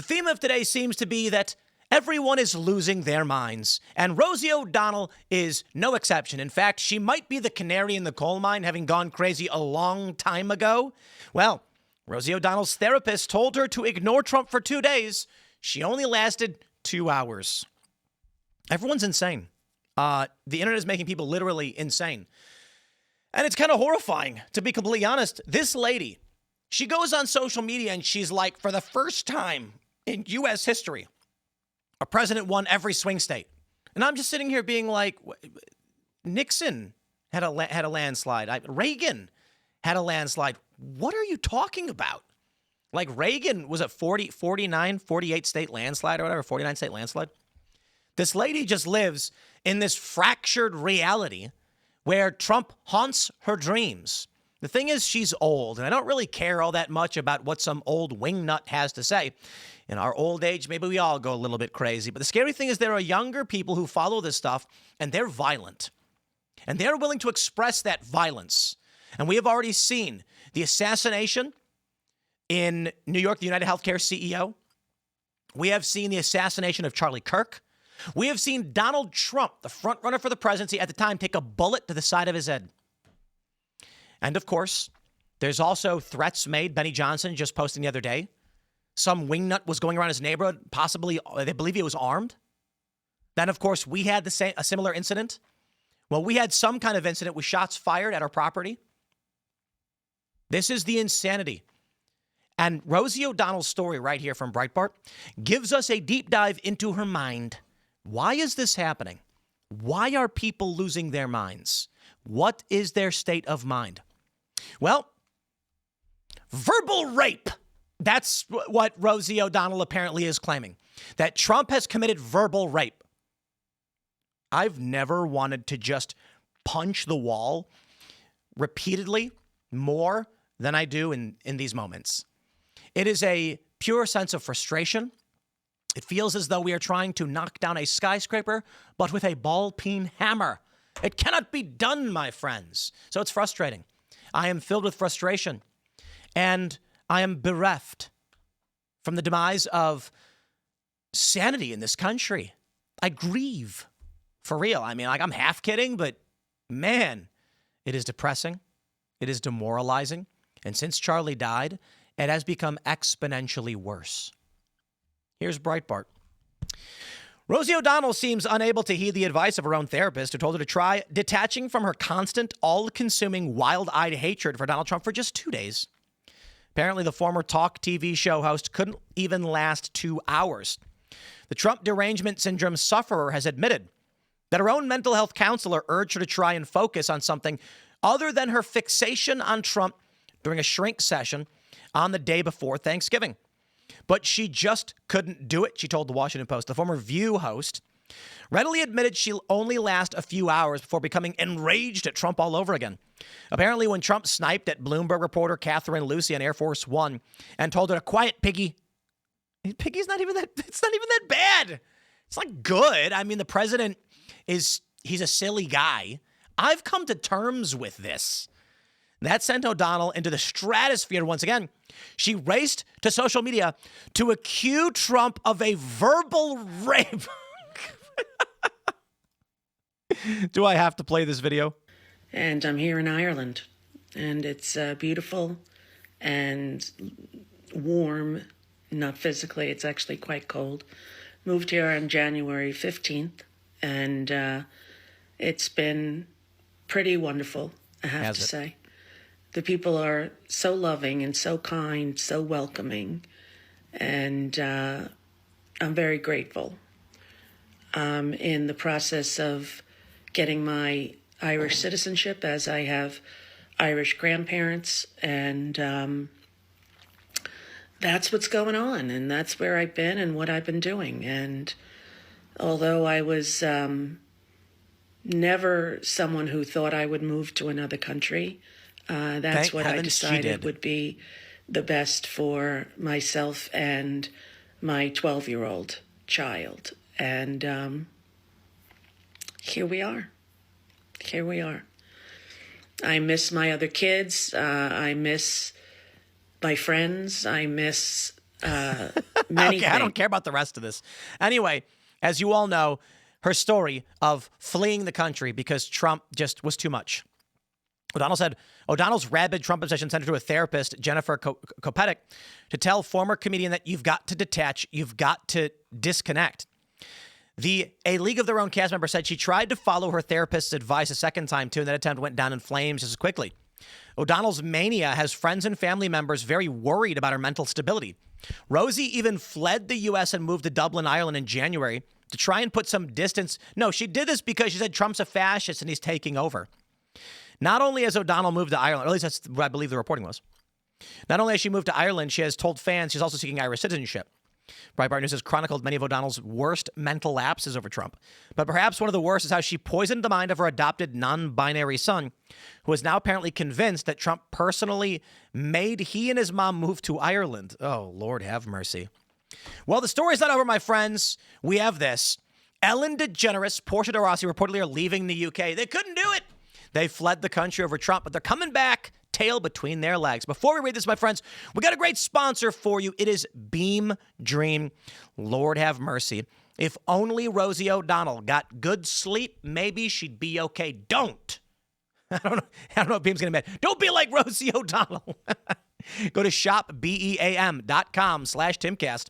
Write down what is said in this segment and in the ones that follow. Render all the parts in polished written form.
theme of today seems to be that everyone is losing their minds, and Rosie O'Donnell is no exception. In fact, she might be the canary in the coal mine, having gone crazy a long time ago. Well, Rosie O'Donnell's therapist told her to ignore Trump for 2 days. She only lasted 2 hours. Everyone's insane. The internet is making people literally insane. And it's kind of horrifying, to be completely honest. This lady, she goes on social media and she's like, for the first time in U.S. history, a president won every swing state. And I'm just sitting here being like, Nixon had a landslide. Reagan had a landslide. What are you talking about? Like Reagan was a 48 state landslide or whatever, 49 state landslide. This lady just lives in this fractured reality where Trump haunts her dreams. The thing is, she's old, and I don't really care all that much about what some old wingnut has to say. In our old age, maybe we all go a little bit crazy. But the scary thing is there are younger people who follow this stuff, and they're violent. And they're willing to express that violence. And we have already seen the assassination in New York, the United Healthcare CEO. We have seen the assassination of Charlie Kirk. We have seen Donald Trump, the front runner for the presidency at the time, take a bullet to the side of his head. And of course, there's also threats made. Benny Johnson just posting the other day. Some wingnut was going around his neighborhood, possibly, they believe he was armed. Then, of course, we had a similar incident. Well, we had some kind of incident with shots fired at our property. This is the insanity. And Rosie O'Donnell's story right here from Breitbart gives us a deep dive into her mind. Why is this happening? Why are people losing their minds? What is their state of mind? Well, verbal rape. That's what Rosie O'Donnell apparently is claiming, that Trump has committed verbal rape. I've never wanted to just punch the wall repeatedly more than I do in these moments. It is a pure sense of frustration. It feels as though we are trying to knock down a skyscraper, but with a ball-peen hammer. It cannot be done, my friends. So it's frustrating. I am filled with frustration, and I am bereft from the demise of sanity in this country. I grieve. For real. I mean, like, I'm half kidding, but man, it is depressing. It is demoralizing. And since Charlie died, it has become exponentially worse. Here's Breitbart. Rosie O'Donnell seems unable to heed the advice of her own therapist, who told her to try detaching from her constant, all-consuming, wild-eyed hatred for Donald Trump for just 2 days. Apparently, the former talk TV show host couldn't even last 2 hours. The Trump derangement syndrome sufferer has admitted that her own mental health counselor urged her to try and focus on something other than her fixation on Trump during a shrink session on the day before Thanksgiving. But she just couldn't do it, she told the Washington Post. The former View host readily admitted she'll only last a few hours before becoming enraged at Trump all over again. Apparently, when Trump sniped at Bloomberg reporter Catherine Lucy on Air Force One and told her to quiet, Piggy. Piggy's not even that, it's not even that bad. It's not good. I mean, the president he's a silly guy. I've come to terms with this. That sent O'Donnell into the stratosphere once again. She raced to social media to accuse Trump of a verbal rape. Do I have to play this video? And I'm here in Ireland, and it's beautiful and warm, not physically, it's actually quite cold. Moved here on January 15th, and it's been pretty wonderful, I have to say. The people are so loving and so kind, so welcoming, and I'm very grateful. I'm in the process of getting my Irish citizenship, as I have Irish grandparents, and that's what's going on, and that's where I've been and what I've been doing. And although I was never someone who thought I would move to another country, that's what I decided would be the best for myself and my 12-year-old child. And here we are. Here we are. I miss my other kids. I miss my friends. I miss many Okay, I don't care about the rest of this. Anyway, as you all know, her story of fleeing the country because Trump just was too much. O'Donnell said O'Donnell's rabid Trump obsession sent her to a therapist, Jennifer Kopetic, to tell former comedian that you've got to detach, you've got to disconnect. A League of Their Own cast member said she tried to follow her therapist's advice a second time, too, and that attempt went down in flames just as quickly. O'Donnell's mania has friends and family members very worried about her mental stability. Rosie even fled the U.S. and moved to Dublin, Ireland in January to try and put some distance. No, she did this because she said Trump's a fascist and he's taking over. Not only has O'Donnell moved to Ireland, or at least that's what I believe the reporting was. Not only has she moved to Ireland, she has told fans she's also seeking Irish citizenship. Breitbart News has chronicled many of O'Donnell's worst mental lapses over Trump. But perhaps one of the worst is how she poisoned the mind of her adopted non-binary son, who is now apparently convinced that Trump personally made he and his mom move to Ireland. Oh, Lord have mercy. Well, the story's not over, my friends. We have this. Ellen DeGeneres, Portia de Rossi reportedly are leaving the UK. They couldn't do it. They fled the country over Trump, but they're coming back, tail between their legs. Before we read this, my friends, we got a great sponsor for you. It is Beam Dream. Lord have mercy. If only Rosie O'Donnell got good sleep, maybe she'd be okay. Don't. I don't know if Beam's going to be mad. Don't be like Rosie O'Donnell. Go to shopbeam.com/Timcast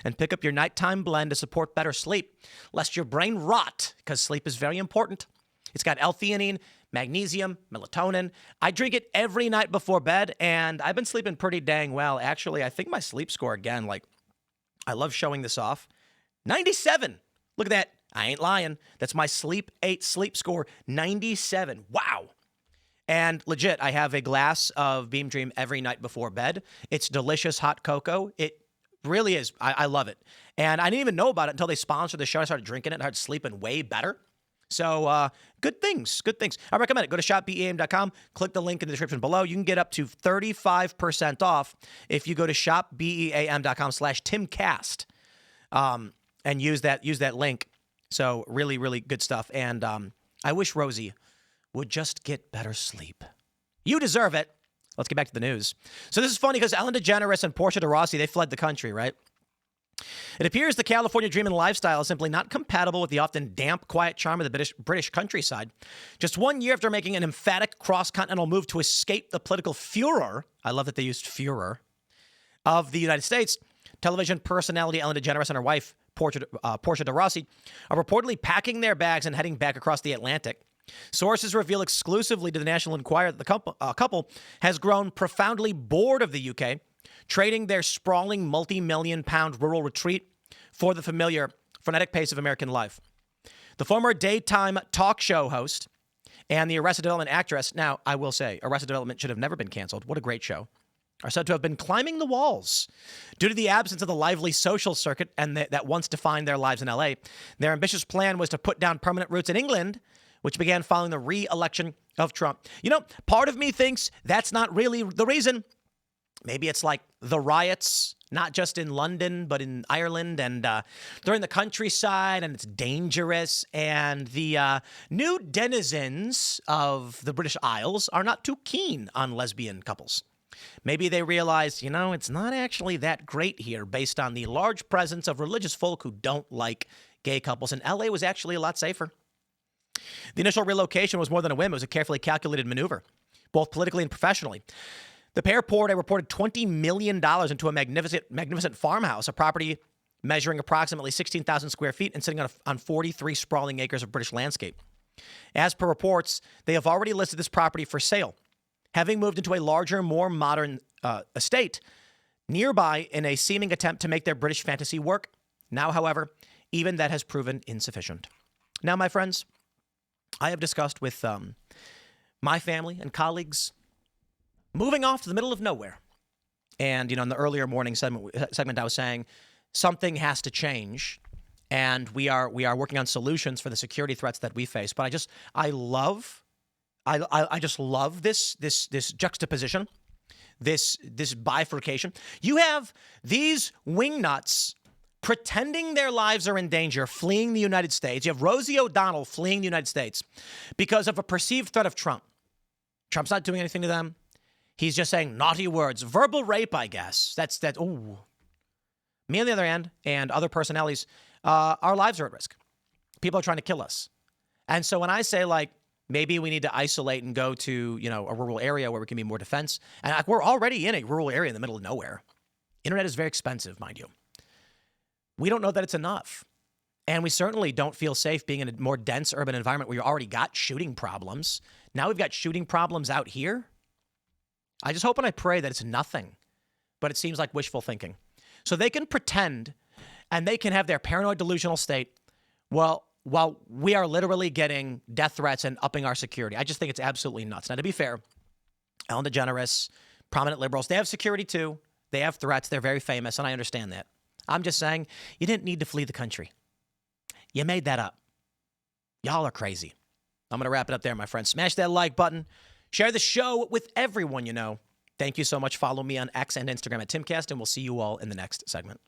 and pick up your nighttime blend to support better sleep, lest your brain rot, because sleep is very important. It's got L-theanine, magnesium, melatonin. I drink it every night before bed, and I've been sleeping pretty dang well. Actually, I think my sleep score, again, I love showing this off. 97. Look at that. I ain't lying. That's my Sleep 8 sleep score, 97. Wow. And legit, I have a glass of Beam Dream every night before bed. It's delicious hot cocoa. It really is. I love it. And I didn't even know about it until they sponsored the show. I started drinking it and I started sleeping way better. So good things. I recommend it. Go to shopbeam.com, click the link in the description below. You can get up to 35% off if you go to shopbeam.com/Timcast and use that link. So really, really good stuff. And I wish Rosie would just get better sleep. You deserve it. Let's get back to the news. So this is funny because Ellen DeGeneres and Portia de Rossi, they fled the country, right? It appears the California dream and lifestyle is simply not compatible with the often damp, quiet charm of the British countryside. Just 1 year after making an emphatic cross-continental move to escape the political furor, I love that they used furor, of the United States, television personality Ellen DeGeneres and her wife, Portia de Rossi, are reportedly packing their bags and heading back across the Atlantic. Sources reveal exclusively to the National Enquirer that the couple has grown profoundly bored of the UK, trading their sprawling multi-million-pound rural retreat for the familiar, frenetic pace of American life. The former daytime talk show host and the Arrested Development actress, now, I will say, Arrested Development should have never been canceled. What a great show. Are said to have been climbing the walls. Due to the absence of the lively social circuit and that once defined their lives in L.A., their ambitious plan was to put down permanent roots in England, which began following the re-election of Trump. You know, part of me thinks that's not really the reason. Maybe it's like the riots, not just in London, but in Ireland, and they're in the countryside, and it's dangerous, and the new denizens of the British Isles are not too keen on lesbian couples. Maybe they realize, it's not actually that great here based on the large presence of religious folk who don't like gay couples, and LA was actually a lot safer. The initial relocation was more than a whim. It was a carefully calculated maneuver, both politically and professionally. The pair poured a reported $20 million into a magnificent farmhouse, a property measuring approximately 16,000 square feet and sitting on 43 sprawling acres of British landscape. As per reports, they have already listed this property for sale, having moved into a larger, more modern estate nearby in a seeming attempt to make their British fantasy work. Now, however, even that has proven insufficient. Now, my friends, I have discussed with my family and colleagues moving off to the middle of nowhere. And, in the earlier morning segment, I was saying something has to change, and we are working on solutions for the security threats that we face. But I just love this juxtaposition, this bifurcation. You have these wingnuts pretending their lives are in danger, fleeing the United States. You have Rosie O'Donnell fleeing the United States because of a perceived threat of Trump. Trump's not doing anything to them. He's just saying naughty words. Verbal rape, I guess. That's. Ooh. Me on the other hand, and other personalities, our lives are at risk. People are trying to kill us. And so when I say, like, maybe we need to isolate and go to, a rural area where we can be more defense. And we're already in a rural area in the middle of nowhere. Internet is very expensive, mind you. We don't know that it's enough. And we certainly don't feel safe being in a more dense urban environment where you already got shooting problems. Now we've got shooting problems out here. I just hope and I pray that it's nothing. But it seems like wishful thinking. So they can pretend and they can have their paranoid delusional state while we are literally getting death threats and upping our security. I just think it's absolutely nuts. Now, to be fair, Ellen DeGeneres, prominent liberals, they have security too. They have threats. They're very famous, and I understand that. I'm just saying you didn't need to flee the country. You made that up. Y'all are crazy. I'm going to wrap it up there, my friends. Smash that like button. Share the show with everyone you know. Thank you so much. Follow me on X and Instagram at Timcast, and we'll see you all in the next segment.